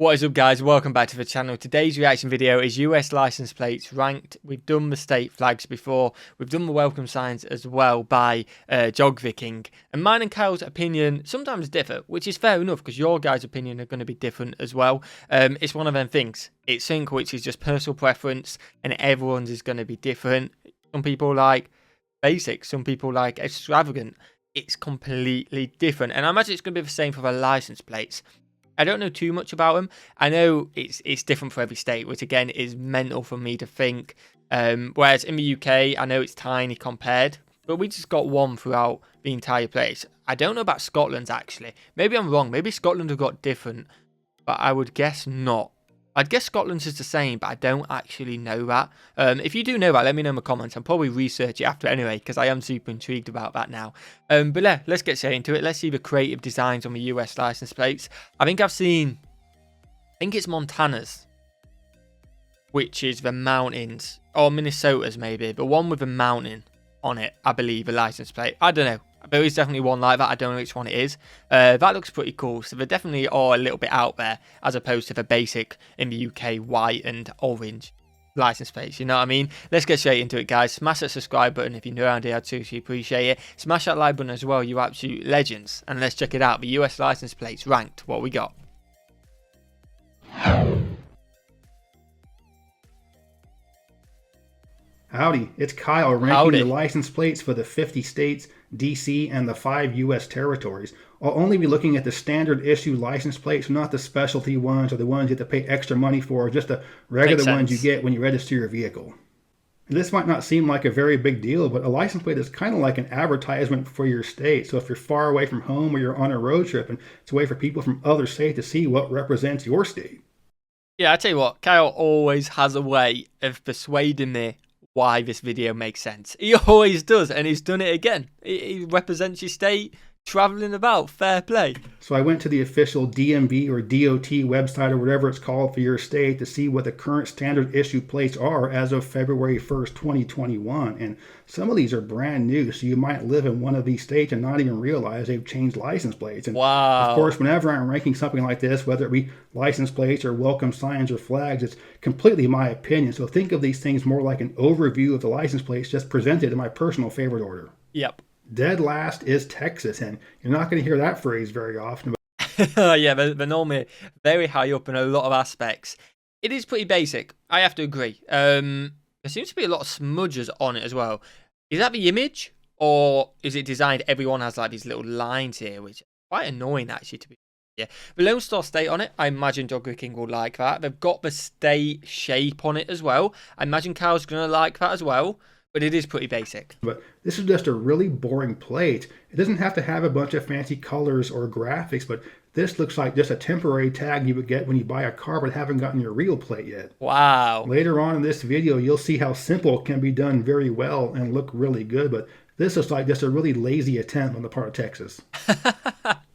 What is up, guys? Welcome back to the channel. Today's reaction video is US license plates ranked. We've done the state flags before. We've done the welcome signs as well by Jog Viking. And mine and Kyle's opinion sometimes differ, which is fair enough because your guys' opinion are going to be different as well. It's one of them things. It's sync, which is just personal preference, and everyone's is going to be different. Some people like basic, some people like extravagant. It's completely different. And I imagine it's going to be the same for the license plates. I don't know too much about them. I know it's different for every state, which again is mental for me to think. Whereas in the UK, I know it's tiny compared, but we just got one throughout the entire place. I don't know about Scotland's actually. Maybe I'm wrong. Maybe Scotland have got different, but I would guess not. I'd guess Scotland's is the same, but I don't actually know that. If you do know that, let me know in the comments. I'll probably research it after anyway, because I am super intrigued about that now. But yeah, let's get straight into it. Let's see the creative designs on the US license plates. I think it's Montana's, which is the mountains, or Minnesota's maybe, but one with a mountain on it, I believe, a license plate. I don't know. There is definitely one like that. I don't know which one it is. That looks pretty cool. So they definitely are a little bit out there as opposed to the basic in the UK white and orange license plates. You know what I mean? Let's get straight into it, guys. Smash that subscribe button if you're new around here. I'd seriously appreciate it. Smash that like button as well. You absolute legends. And let's check it out. The US license plates ranked. What we got? Howdy, it's Kyle ranking the license plates for the 50 states, DC, and the 5 U.S. territories. I'll only be looking at the standard issue license plates, not the specialty ones or the ones you have to pay extra money for, just the regular ones you get when you register your vehicle. And this might not seem like a very big deal, but a license plate is kind of like an advertisement for your state. So if you're far away from home or you're on a road trip, and it's a way for people from other states to see what represents your state. Yeah, I tell you what, Kyle always has a way of persuading me why this video makes sense. He always does, and he's done it again. He represents your state, traveling about. Fair play. So I went to the official DMV or DOT website or whatever it's called for your state to see what the current standard issue plates are as of February 1st, 2021. And some of these are brand new, so you might live in one of these states and not even realize they've changed license plates. And wow. Of course, whenever I'm ranking something like this, whether it be license plates or welcome signs or flags, it's completely my opinion. So think of these things more like an overview of the license plates just presented in my personal favorite order. Yep. Dead last is Texas, and you're not going to hear that phrase very often. But yeah, they're normally very high up in a lot of aspects. It is pretty basic, I have to agree. There seems to be a lot of smudges on it as well. Is that the image, or is it designed? Everyone has like these little lines here, which are quite annoying actually to be. Yeah, the Lone Star State on it, I imagine Jog Viking will like that. They've got the state shape on it as well. I imagine Kyle's going to like that as well. But it is pretty basic. But this is just a really boring plate. It doesn't have to have a bunch of fancy colors or graphics, but this looks like just a temporary tag you would get when you buy a car but haven't gotten your real plate yet. Wow. Later on in this video, you'll see how simple can be done very well and look really good, but this looks like just a really lazy attempt on the part of Texas.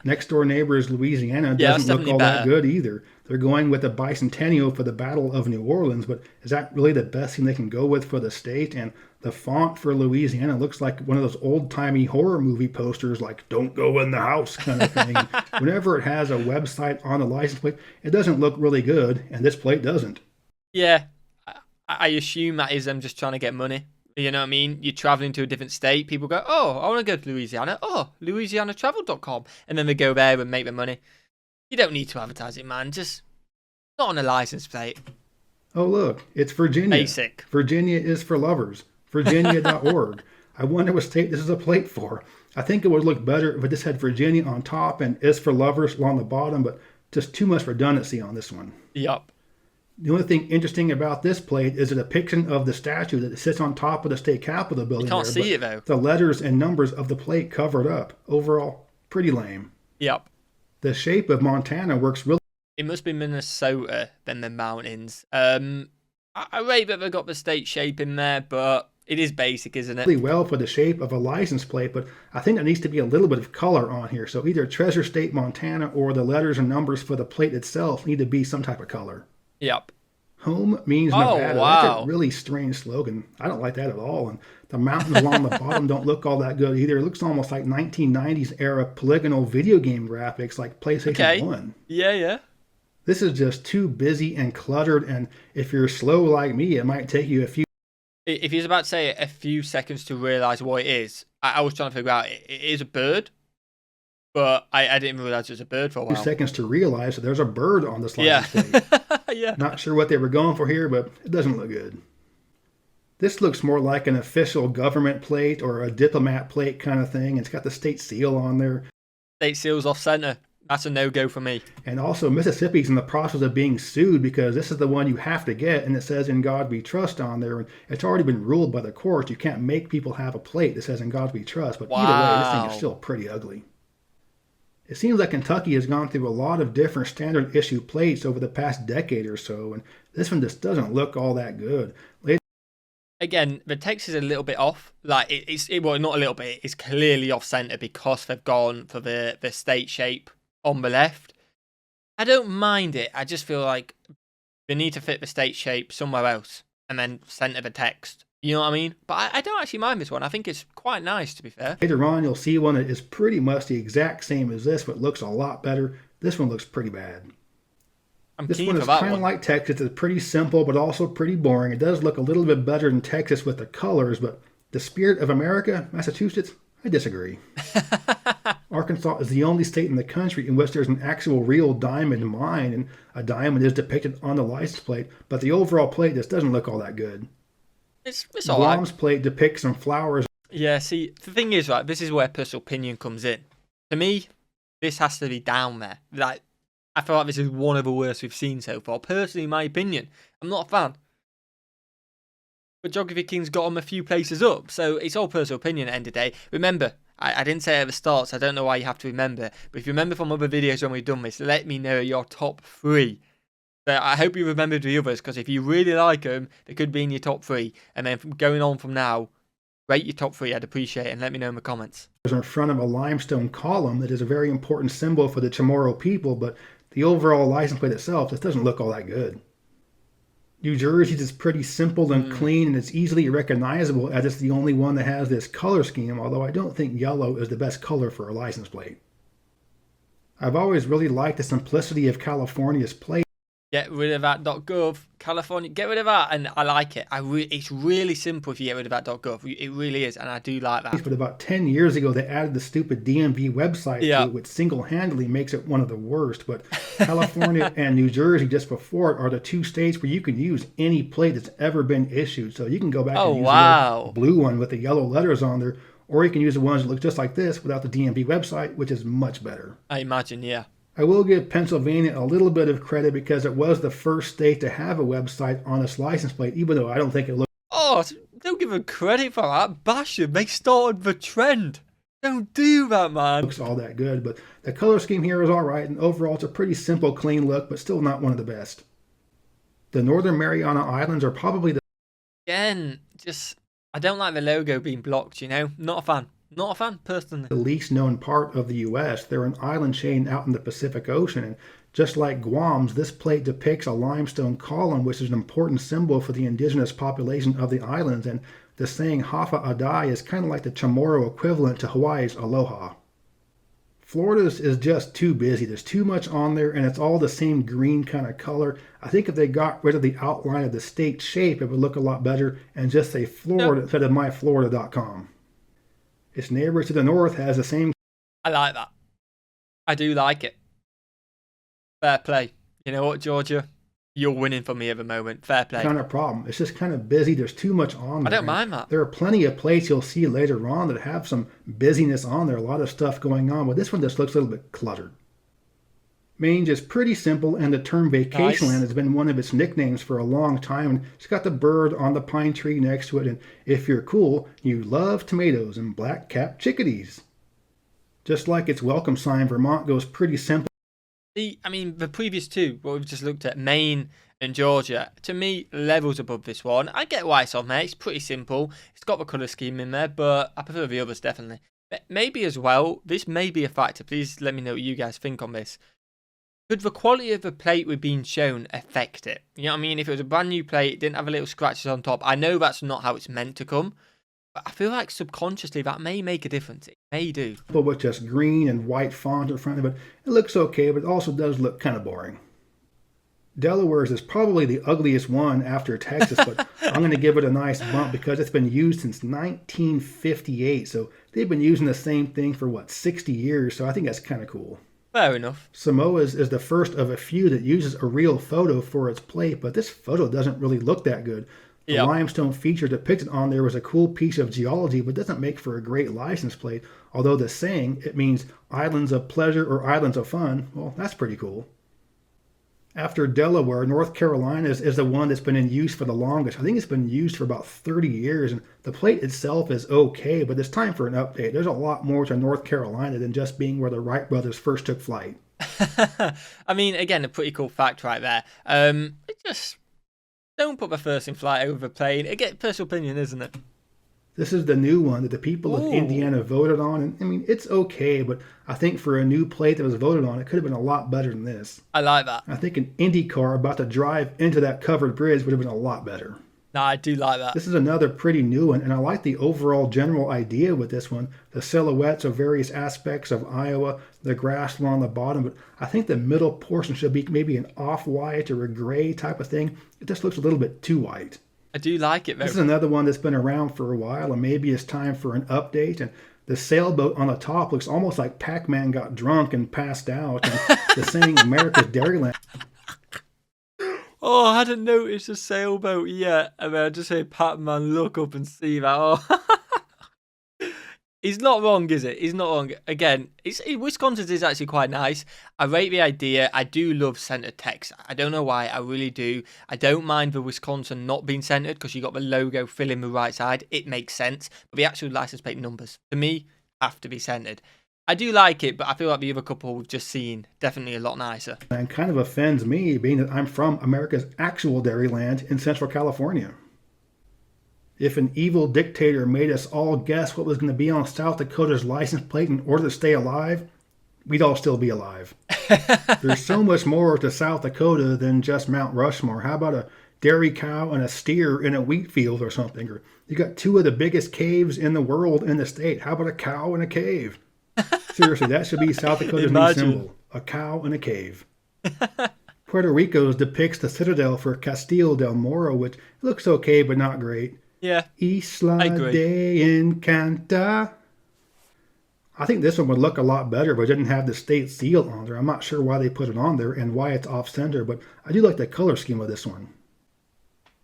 Next door neighbor is Louisiana. Doesn't look all that good either. They're going with a bicentennial for the Battle of New Orleans, but is that really the best thing they can go with for the state? And the font for Louisiana looks like one of those old-timey horror movie posters, like "Don't go in the house" kind of thing. Whenever it has a website on the license plate, it doesn't look really good, and this plate doesn't. Yeah, I assume that is them just trying to get money. You know what I mean? You're traveling to a different state. People go, oh, I want to go to Louisiana. Oh, LouisianaTravel.com. And then they go there and make their money. You don't need to advertise it, man. Just not on a license plate. Oh, look, it's Virginia. Basic. Virginia is for lovers. Virginia.org. I wonder what state this is a plate for. I think it would look better if it just had Virginia on top and is for lovers along the bottom, but just too much redundancy on this one. Yup. The only thing interesting about this plate is a depiction of the statue that sits on top of the state capitol building. You can't see it though. The letters and numbers of the plate covered up. Overall, pretty lame. Yep. The shape of Montana works really. It must be Minnesota than the mountains. I rate that they've got the state shape in there, but it is basic, isn't it? Really well for the shape of a license plate, but I think there needs to be a little bit of color on here. So either Treasure State Montana or the letters and numbers for the plate itself need to be some type of color. Yep. Home means Nevada. Wow. That's a really strange slogan. I don't like that at all. And the mountains along the bottom don't look all that good either. It looks almost like 1990s era polygonal video game graphics like PlayStation 1. Yeah. This is just too busy and cluttered, and if you're slow like me, it might take you a few. If he was about to say a few seconds to realise what it is, I was trying to figure out it is a bird, but I didn't realise it was a bird for a while. Seconds to realize that there's a bird on this license plate. Yeah. Not sure what they were going for here, but it doesn't look good. This looks more like an official government plate or a diplomat plate kind of thing. It's got the state seal on there. State seal's off center. That's a no-go for me. And also, Mississippi's in the process of being sued because this is the one you have to get, and it says "In God We Trust" on there. And it's already been ruled by the courts. You can't make people have a plate that says "In God We Trust." But either way, this thing is still pretty ugly. It seems like Kentucky has gone through a lot of different standard issue plates over the past decade or so, and this one just doesn't look all that good. Again, the text is a little bit off. Like well, not a little bit. It's clearly off center because they've gone for the state shape on the left. I don't mind it. I just feel like they need to fit the state shape somewhere else and then center the text. You know what I mean? But I don't actually mind this one. I think it's quite nice, to be fair. Later on, you'll see one that is pretty much the exact same as this, but looks a lot better. This one looks pretty bad. This one is kind of like Texas. It's pretty simple, but also pretty boring. It does look a little bit better than Texas with the colors, but the spirit of America, Massachusetts, I disagree. Arkansas is the only state in the country in which there's an actual real diamond mine, and a diamond is depicted on the license plate, but the overall plate just doesn't look all that good. It's all right. Guam's plate depicts some flowers. Yeah, see, the thing is, right, this is where personal opinion comes in. To me, this has to be down there. Like, I feel like this is one of the worst we've seen so far. Personally, in my opinion, I'm not a fan. But Geography King's got them a few places up, so it's all personal opinion at the end of the day. Remember, I didn't say it at the start, so I don't know why you have to remember. But if you remember from other videos when we've done this, let me know your top 3. So I hope you remembered the others, because if you really like them, they could be in your top 3. And then going on from now, rate your top 3. I'd appreciate it, and let me know in the comments. In front of a limestone column that is a very important symbol for the Chamorro people, but the overall license plate itself just doesn't look all that good. New Jersey's is pretty simple and clean, and it's easily recognizable as it's the only one that has this color scheme, although I don't think yellow is the best color for a license plate. I've always really liked the simplicity of California's plate. Get rid of that .gov, California, get rid of that, and I like it. It's really simple if you get rid of that .gov. It really is, and I do like that. But about 10 years ago, they added the stupid DMV website to it, which single-handedly makes it one of the worst. But California and New Jersey, just before it, are the 2 states where you can use any plate that's ever been issued. So you can go back and use the blue one with the yellow letters on there, or you can use the ones that look just like this without the DMV website, which is much better. I imagine, yeah. I will give Pennsylvania a little bit of credit because it was the first state to have a website on its license plate, even though I don't think it looked... Oh, don't give them credit for that. Bash them. They started the trend. Don't do that, man. Looks all that good, but the color scheme here is all right, and overall it's a pretty simple, clean look, but still not one of the best. The Northern Mariana Islands are probably the... Again, just... I don't like the logo being blocked, you know? Not a fan. Not a fan, personally. The least known part of the U.S. They're an island chain out in the Pacific Ocean, and just like Guam's, this plate depicts a limestone column, which is an important symbol for the indigenous population of the islands, and the saying Hafa Adai is kind of like the Chamorro equivalent to Hawaii's Aloha. Florida's is just too busy. There's too much on there, and it's all the same green kind of color. I think if they got rid of the outline of the state shape, it would look a lot better, and just say Florida instead of myflorida.com. Its neighbor to the north has the same... I like that. I do like it. Fair play. You know what, Georgia? You're winning for me at the moment. Fair play. Kind of problem. It's just kind of busy. There's too much on there. I don't mind that. There are plenty of plates you'll see later on that have some busyness on there. A lot of stuff going on. But this one just looks a little bit cluttered. Mange is pretty simple, and the term vacation land has been one of its nicknames for a long time. And it's got the bird on the pine tree next to it, and if you're cool, you love tomatoes and black-capped chickadees. Just like its welcome sign, Vermont goes pretty simple. See, I mean, the previous two, what we've just looked at, Maine and Georgia, to me, levels above this one. I get why it's on there. It's pretty simple. It's got the colour scheme in there, but I prefer the others, definitely. Maybe as well, this may be a factor. Please let me know what you guys think on this. Could the quality of the plate we're being shown affect it? You know what I mean? If it was a brand new plate, it didn't have a little scratches on top. I know that's not how it's meant to come, but I feel like subconsciously that may make a difference. It may do. But with just green and white font in front of it, it looks okay, but it also does look kind of boring. Delaware's is probably the ugliest one after Texas, but I'm going to give it a nice bump because it's been used since 1958. So they've been using the same thing for, what, 60 years. So I think that's kind of cool. Fair enough. Samoa's is the first of a few that uses a real photo for its plate, but this photo doesn't really look that good. The limestone feature depicted on there was a cool piece of geology, but doesn't make for a great license plate. Although the saying, it means islands of pleasure or islands of fun, well, that's pretty cool. After Delaware, North Carolina is the one that's been in use for the longest. I think it's been used for about 30 years, and the plate itself is okay, but it's time for an update. There's a lot more to North Carolina than just being where the Wright brothers first took flight. I mean, again, a pretty cool fact right there. It just don't put the first in flight over the plane. Again, personal opinion, isn't it? This is the new one that the people of Indiana voted on. And I mean, it's okay, but I think for a new plate that was voted on, it could have been a lot better than this. I like that. I think an Indy car about to drive into that covered bridge would have been a lot better. No, I do like that. This is another pretty new one, and I like the overall general idea with this one. The silhouettes of various aspects of Iowa, the grass along the bottom, but I think the middle portion should be maybe an off-white or a gray type of thing. It just looks a little bit too white. I do like it. This is another one that's been around for a while, and maybe it's time for an update. And the sailboat on the top looks almost like Pac-Man got drunk and passed out. And the saying America's Dairyland. Oh, I hadn't noticed a sailboat yet. I mean, I just say Pac-Man, look up and see that. Oh. He's not wrong, is it? He's not wrong. Again, Wisconsin's is actually quite nice. I rate the idea. I do love centered text. I don't know why. I really do. I don't mind the Wisconsin not being centered because you got the logo filling the right side. It makes sense. But the actual license plate numbers, to me, have to be centered. I do like it, but I feel like the other couple we've just seen definitely a lot nicer. And kind of offends me, being that I'm from America's actual dairyland in Central California. If an evil dictator made us all guess what was going to be on South Dakota's license plate in order to stay alive, we'd all still be alive. There's so much more to South Dakota than just Mount Rushmore. How about a dairy cow and a steer in a wheat field or something? Or you got two of the biggest caves in the world in the state. How about a cow and a cave? Seriously, that should be South Dakota's new symbol. A cow and a cave. Puerto Rico's depicts the citadel for Castillo del Moro, which looks okay but not great. Yeah, Isla de Encanta. I think this one would look a lot better, but it didn't have the state seal on there. I'm not sure why they put it on there and why it's off-center, but I do like the color scheme of this one.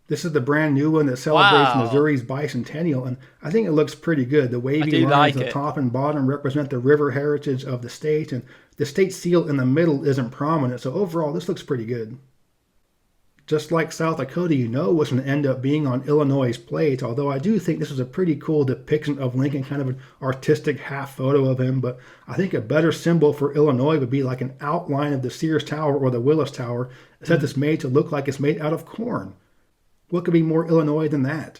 This is the brand new one that celebrates Missouri's bicentennial, and I think it looks pretty good. The wavy lines on the top and bottom represent the river heritage of the state, and the state seal in the middle isn't prominent, so overall this looks pretty good. Just like South Dakota, you know what's going to end up being on Illinois' plate, although I do think this is a pretty cool depiction of Lincoln, kind of an artistic half photo of him, but I think a better symbol for Illinois would be like an outline of the Sears Tower or the Willis Tower, except it's made to look like it's made out of corn. What could be more Illinois than that?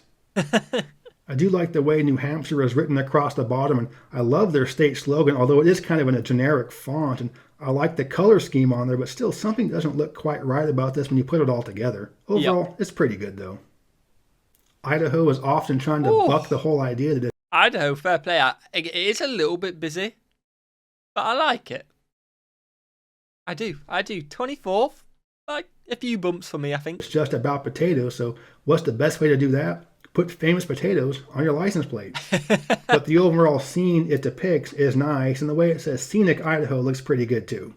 I do like the way New Hampshire is written across the bottom, and I love their state slogan, although it is kind of in a generic font, and I like the color scheme on there, but still something doesn't look quite right about this when you put it all together. Overall, It's pretty good, though. Idaho is often trying to buck the whole idea that Idaho, fair play. It is a little bit busy, but I like it. I do. 24th, like a few bumps for me, I think. It's just about potatoes, so what's the best way to do that? Put famous potatoes on your license plate. But the overall scene it depicts is nice, and the way it says Scenic Idaho looks pretty good too.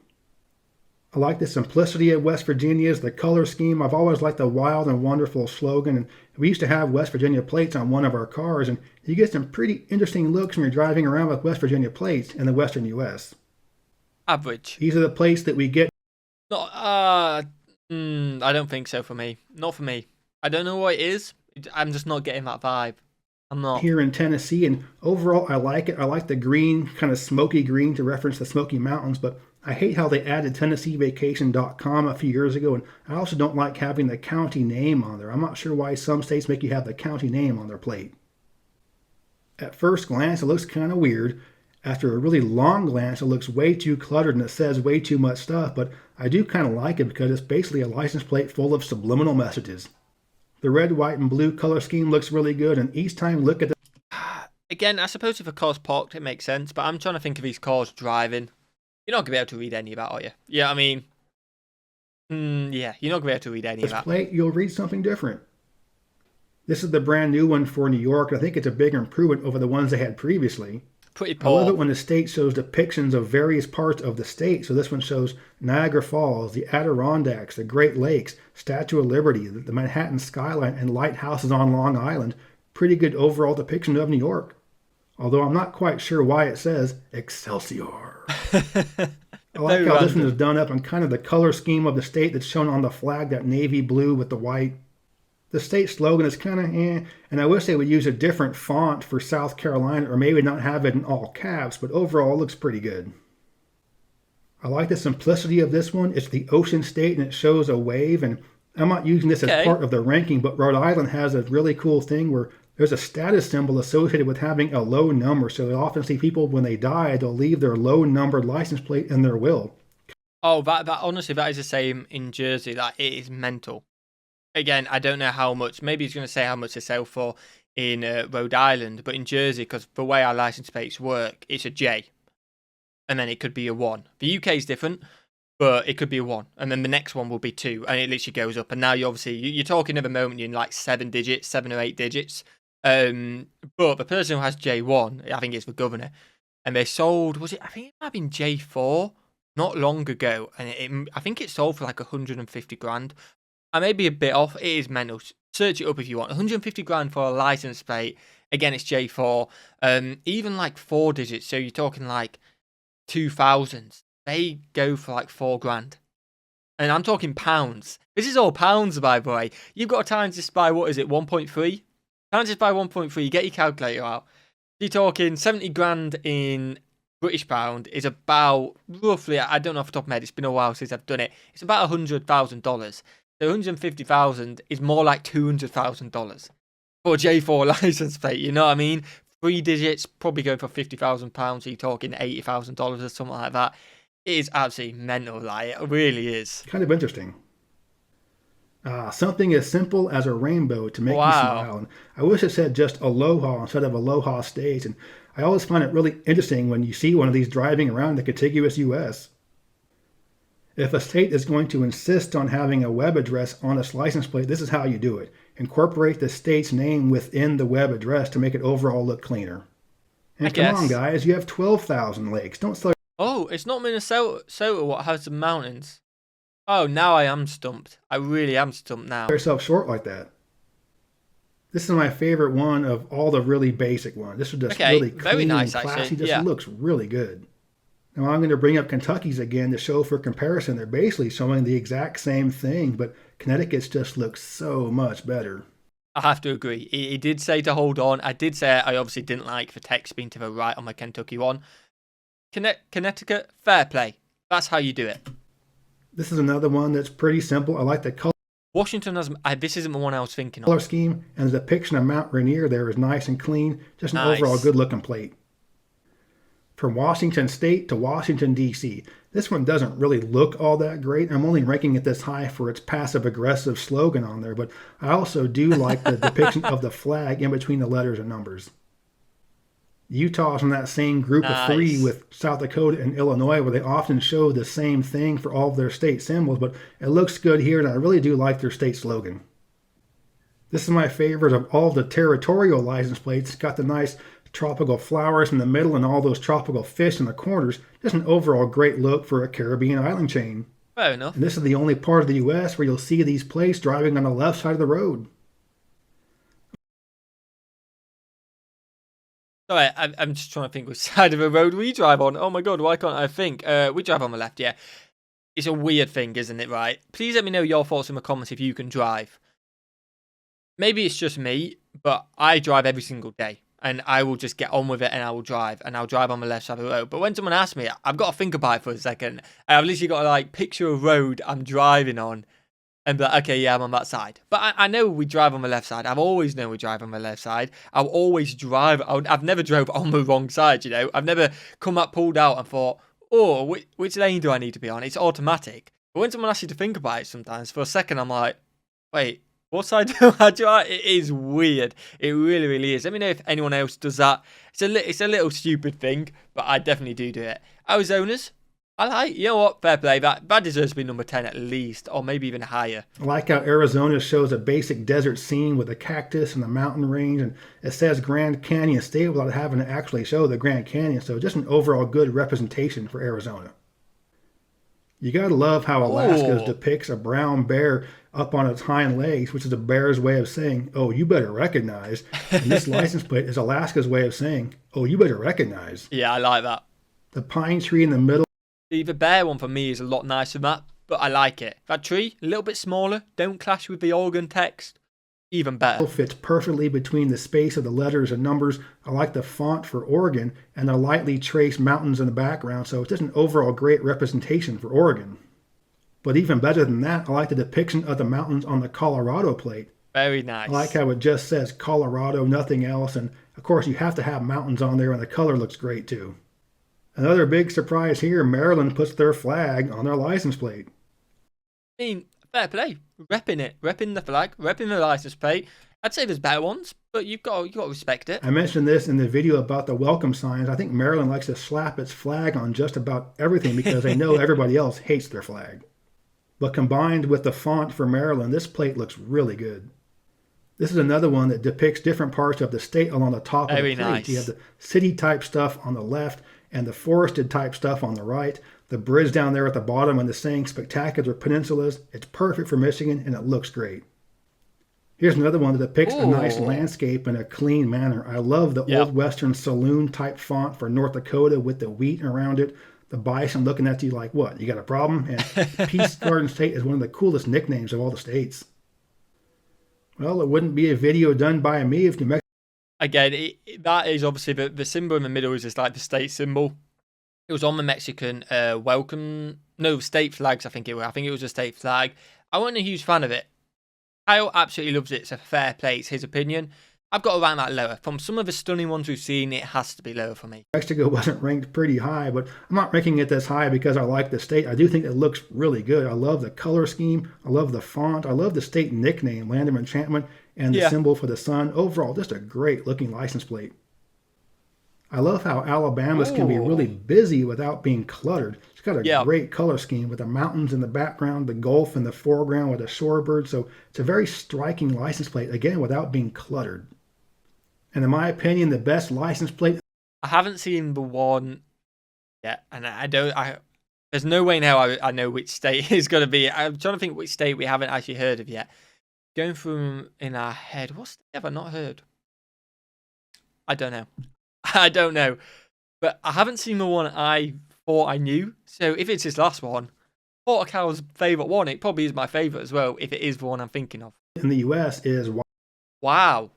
I like the simplicity of West Virginia's, the color scheme. I've always liked the wild and wonderful slogan, and we used to have West Virginia plates on one of our cars, and you get some pretty interesting looks when you're driving around with West Virginia plates in the western U.S. Average. These are the plates that we get. Not, I don't think so for me. Not for me. I don't know what it is. I'm just not getting that vibe. I'm not. Here in Tennessee, and overall I like it. I like the green, kind of smoky green to reference the Smoky Mountains, but I hate how they added TennesseeVacation.com a few years ago, and I also don't like having the county name on there. I'm not sure why some states make you have the county name on their plate. At first glance, it looks kind of weird. After a really long glance, it looks way too cluttered and it says way too much stuff, but I do kind of like it because it's basically a license plate full of subliminal messages. The red, white, and blue color scheme looks really good, and each time look at the... Again, I suppose if a car's parked, it makes sense, but I'm trying to think of these cars driving. You're not going to be able to read any of that, are you? Yeah, I mean, Yeah, you're not going to be able to read any of This that. plate, you'll read something different. This is the brand new one for New York. I think it's a big improvement over the ones they had previously. Pretty I love poor. it when the state shows depictions of various parts of the state. So this one shows Niagara Falls, the Adirondacks, the Great Lakes, Statue of Liberty, the Manhattan skyline, and lighthouses on Long Island. Pretty good overall depiction of New York. Although I'm not quite sure why it says Excelsior. I like how this one is done up in kind of the color scheme of the state that's shown on the flag, that navy blue with the white. The state slogan is kind of and I wish they would use a different font for South Carolina, or maybe not have it in all caps, but overall it looks pretty good. I like the simplicity of this one. It's the ocean state and it shows a wave, and I'm not using this as part of the ranking, but Rhode Island has a really cool thing where there's a status symbol associated with having a low number. So I often see people, when they die, they'll leave their low numbered license plate in their will. Oh, that honestly, that is the same in Jersey. That it is mental. Again, I don't know how much. Maybe he's going to say how much they sell for in Rhode Island, but in Jersey, because the way our license plates work, it's a J, and then it could be a 1. The UK is different, but it could be a 1, and then the next one will be 2, and it literally goes up. And now you're talking at the moment you're in like 7 or 8 digits. But the person who has J1, I think it's the governor, and they sold. I think it might have been J4 not long ago, and I think it sold for like 150 grand. I may be a bit off. It is mental. Search it up if you want. 150 grand for a license plate. Again, it's J4. Even like 4 digits. So you're talking like 2000s. They go for like 4 grand. And I'm talking pounds. This is all pounds, by the way. You've got to times this by, what is it, 1.3? Times this by 1.3. Get your calculator out. You're talking 70 grand in British pound is about, roughly, I don't know off the top of my head, it's been a while since I've done it. It's about $100,000. So 150,000 is more like $200,000 for a J4 license plate. You know what I mean? 3 digits probably go for £50,000. So you're talking $80,000 or something like that. It is absolutely mental. Like, it really is. Kind of interesting. Something as simple as a rainbow to make you smile. And I wish it said just Aloha instead of Aloha States. And I always find it really interesting when you see one of these driving around the contiguous U.S. If a state is going to insist on having a web address on its license plate, this is how you do it. Incorporate the state's name within the web address to make it overall look cleaner. And come on, guys, you have 12,000 lakes. Don't slow. Oh, it's not Minnesota what has the mountains. Oh, now I am stumped. I really am stumped now. Yourself short like that. This is my favorite one of all the really basic ones. This is just really clean, very nice, and classy. Actually. Just looks really good. Now I'm going to bring up Kentucky's again to show for comparison. They're basically showing the exact same thing, but Connecticut's just looks so much better. I have to agree. He did say to hold on. I did say I obviously didn't like the text being to the right on my Kentucky one. Connecticut, fair play. That's how you do it. This is another one that's pretty simple. I like the color. Washington has. This isn't the one I was thinking of. Color scheme, and the depiction of Mount Rainier there is nice and clean. Just an overall good looking plate. From Washington State to Washington, D.C. This one doesn't really look all that great. I'm only ranking it this high for its passive-aggressive slogan on there, but I also do like the depiction of the flag in between the letters and numbers. Utah's in that same group of 3 with South Dakota and Illinois, where they often show the same thing for all of their state symbols, but it looks good here, and I really do like their state slogan. This is my favorite of all the territorial license plates. It's got the nice tropical flowers in the middle and all those tropical fish in the corners. Just an overall great look for a Caribbean island chain. Fair enough. And this is the only part of the U.S. where you'll see these plates driving on the left side of the road. Sorry, I'm just trying to think which side of the road we drive on. Oh my god, why can't I think? We drive on the left, yeah. It's a weird thing, isn't it, right? Please let me know your thoughts in the comments if you can drive. Maybe it's just me, but I drive every single day. And I will just get on with it and I will drive. And I'll drive on the left side of the road. But when someone asks me, I've got to think about it for a second. And I've literally got to like picture a road I'm driving on. And be like, okay, yeah, I'm on that side. But I know we drive on the left side. I've always known we drive on the left side. I'll always drive. I've never drove on the wrong side, you know. I've never come up, pulled out and thought, oh, which lane do I need to be on? It's automatic. But when someone asks you to think about it sometimes, for a second, I'm like, wait, what side do I drive? It is weird. It really, really is. Let me know if anyone else does that. It's a little stupid thing, but I definitely do it. Arizona's I like, you know what, fair play, that deserves to be number 10 at least, or maybe even higher. I like how Arizona shows a basic desert scene with a cactus and a mountain range, and it says Grand Canyon State without having to actually show the Grand Canyon, so just an overall good representation for Arizona. You gotta love how Alaska depicts a brown bear up on its hind legs, which is a bear's way of saying, oh, you better recognize. And this license plate is Alaska's way of saying, oh, you better recognize. Yeah, I like that. The pine tree in the middle. The bear one for me is a lot nicer than that, but I like it. That tree, a little bit smaller, don't clash with the Oregon text. Even better. Fits perfectly between the space of the letters and numbers. I like the font for Oregon and the lightly traced mountains in the background, so it's just an overall great representation for Oregon. But even better than that, I like the depiction of the mountains on the Colorado plate. Very nice. I like how it just says Colorado, nothing else, and of course you have to have mountains on there, and the color looks great too. Another big surprise here, Maryland puts their flag on their license plate. I mean, fair play. Repping it. Repping the flag. Repping the license plate. I'd say there's better ones, but you've got to respect it. I mentioned this in the video about the welcome signs. I think Maryland likes to slap its flag on just about everything because they know everybody else hates their flag. But combined with the font for Maryland, this plate looks really good. This is another one that depicts different parts of the state along the top of the plate. Nice. You have the city type stuff on the left and the forested type stuff on the right. The bridge down there at the bottom and the saying spectacular peninsulas. It's perfect for Michigan and it looks great. Here's another one that depicts a nice landscape in a clean manner. I love the old western saloon type font for North Dakota with the wheat around it. The bison looking at you like, what, you got a problem? And Peace Garden State is one of the coolest nicknames of all the states. Well, it wouldn't be a video done by me if New Mexico... Again, that is obviously the symbol in the middle is just like the state symbol. It was on the Mexican state flags, I think it was. I think it was a state flag. I wasn't a huge fan of it. Kyle absolutely loves it. It's a fair play. It's his opinion. I've got to rank that lower. From some of the stunning ones we've seen, it has to be lower for me. Mexico wasn't ranked pretty high, but I'm not ranking it this high because I like the state. I do think it looks really good. I love the color scheme. I love the font. I love the state nickname, Land of Enchantment, and the symbol for the sun. Overall, just a great looking license plate. I love how Alabama's can be really busy without being cluttered. It's got a great color scheme with the mountains in the background, the Gulf in the foreground with a shorebird. So it's a very striking license plate, again, without being cluttered. And in my opinion, the best license plate... I haven't seen the one yet, and there's no way now I know which state it's going to be. I'm trying to think which state we haven't actually heard of yet. Going through in our head, what state have I not heard? I don't know. I don't know. But I haven't seen the one I thought I knew. So if it's his last one, Porter Carroll's favourite one, it probably is my favourite as well, if it is the one I'm thinking of. In the U.S. is... Wow.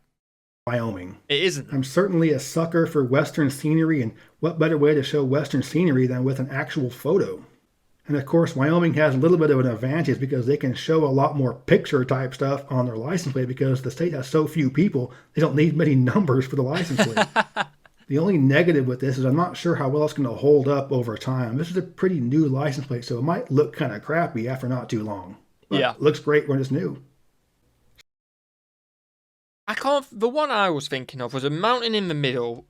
Wyoming. It isn't. I'm certainly a sucker for Western scenery, and what better way to show Western scenery than with an actual photo? And of course, Wyoming has a little bit of an advantage because they can show a lot more picture type stuff on their license plate because the state has so few people, they don't need many numbers for the license plate. The only negative with this is I'm not sure how well it's going to hold up over time. This is a pretty new license plate, so it might look kind of crappy after not too long. But it looks great when it's new. The one I was thinking of was a mountain in the middle,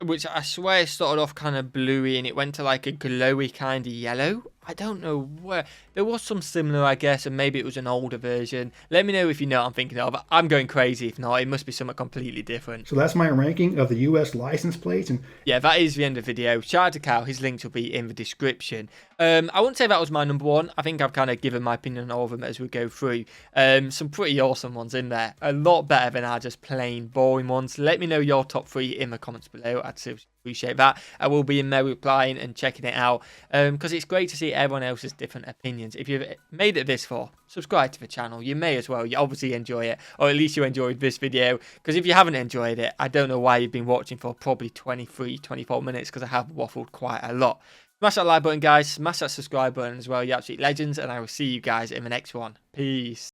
which I swear started off kind of bluey and it went to like a glowy kind of yellow. I don't know where. There was some similar, I guess, and maybe it was an older version. Let me know if you know what I'm thinking of. I'm going crazy. If not, it must be something completely different. So that's my ranking of the US license plates. And yeah, that is the end of the video. Shout out to Cal. His links will be in the description. I wouldn't say that was my number one. I think I've kind of given my opinion on all of them as we go through. Some pretty awesome ones in there. A lot better than our just plain boring ones. Let me know your top 3 in the comments below. I'd seriously appreciate that. I will be in there replying and checking it out because it's great to see everyone else's different opinions. If you've made it this far, subscribe to the channel. You may as well. You obviously enjoy it, or at least you enjoyed this video, because if you haven't enjoyed it, I don't know why you've been watching for probably 24 minutes because I have waffled quite a lot. Smash that like button, guys. Smash that subscribe button as well. You're absolute legends, and I will see you guys in the next one. Peace.